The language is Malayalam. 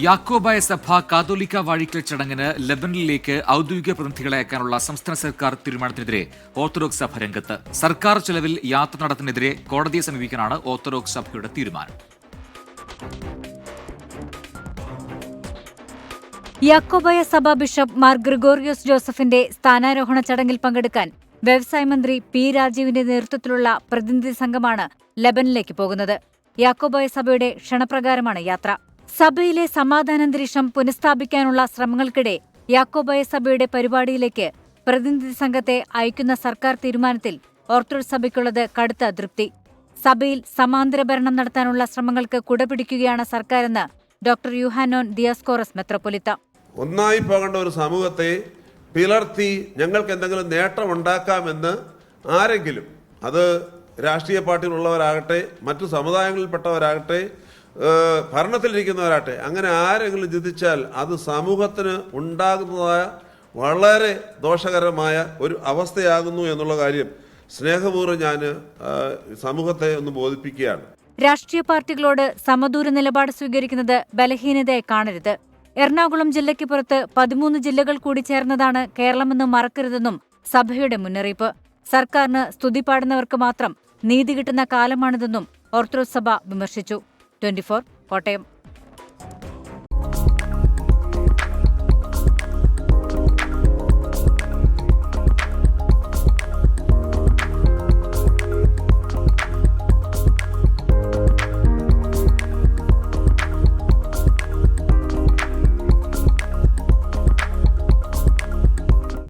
യാക്കോബായ സഭ കാതോലിക്ക വാഴിക്കൽ ചടങ്ങിന് ലബനനിലേക്ക് ഔദ്യോഗിക പ്രതിനിധികളെ അയക്കാനുള്ള സംസ്ഥാന സർക്കാർ തീരുമാനത്തിനെതിരെ ഓർത്തഡോക്സ് സഭ രംഗത്ത്. സർക്കാർ ചെലവിൽ യാത്ര നടത്തുന്നതിനെതിരെ കോടതിയെ സമീപിക്കാനാണ് ഓർത്തഡോക്സ് സഭയുടെ തീരുമാനം. യാക്കോബായ സഭ ബിഷപ്പ് മാർ ഗ്രിഗോറിയോസ് ജോസഫിന്റെ സ്ഥാനാരോഹണ ചടങ്ങിൽ പങ്കെടുക്കാൻ വ്യവസായ മന്ത്രി പി രാജീവിന്റെ നേതൃത്വത്തിലുള്ള പ്രതിനിധി സംഘമാണ് ലബനനിലേക്ക് പോകുന്നത്. യാക്കോബായ സഭയുടെ ക്ഷണപ്രകാരമാണ് യാത്ര. സഭയിലെ സമാധാനാന്തരീക്ഷം പുനഃസ്ഥാപിക്കാനുള്ള ശ്രമങ്ങൾക്കിടെ യാക്കോബായ സഭയുടെ പരിപാടിയിലേക്ക് പ്രതിനിധി സംഘത്തെ അയക്കുന്ന സർക്കാർ തീരുമാനത്തിൽ ഓർത്തഡോക്സ് സഭയ്ക്കുള്ളത് കടുത്ത അതൃപ്തി. സഭയിൽ സമാന്തര ഭരണം നടത്താനുള്ള ശ്രമങ്ങൾക്ക് കുടപിടിക്കുകയാണ് സർക്കാരെന്ന് ഡോക്ടർ യുഹാനോൻ ദിയാസ്കോറസ് മെത്രോപൊലിത്ത. ഒന്നായി പോകേണ്ട ഒരു സമൂഹത്തെ പിളർത്തി ഞങ്ങൾക്ക് എന്തെങ്കിലും നേട്ടമുണ്ടാക്കാമെന്ന് ആരെങ്കിലും, അത് രാഷ്ട്രീയ പാർട്ടിയിലുള്ളവരാകട്ടെ, മറ്റു സമുദായങ്ങളിൽപ്പെട്ടവരാകട്ടെ, ഭരണത്തിലിരിക്കുന്നവരാകട്ടെ, അങ്ങനെ ആരെങ്കിലും ചിന്തിച്ചാൽ അത് സമൂഹത്തിന് ഉണ്ടാകുന്നതായ വളരെ ദോഷകരമായ ഒരു അവസ്ഥയാകുന്നു എന്നുള്ള കാര്യം സ്നേഹപൂർവ്വം ഞാൻ സമൂഹത്തെ ഒന്ന് ബോധിപ്പിക്കുകയാണ്. രാഷ്ട്രീയ പാർട്ടികളോട് സമദൂര നിലപാട് സ്വീകരിക്കുന്നത് ബലഹീനതയെ കാണരുത്. എറണാകുളം ജില്ലയ്ക്ക് പുറത്ത് 13 ജില്ലകൾ കൂടി ചേർന്നതാണ് കേരളമെന്ന് മറക്കരുതെന്നും സഭയുടെ മുന്നറിയിപ്പ്. സർക്കാരിന് സ്തുതി പാടുന്നവർക്ക് മാത്രം നീതി കിട്ടുന്ന കാലമാണിതെന്നും ഓർത്തഡോക്സ് സഭ വിമർശിച്ചു. 24 കോട്ടയം.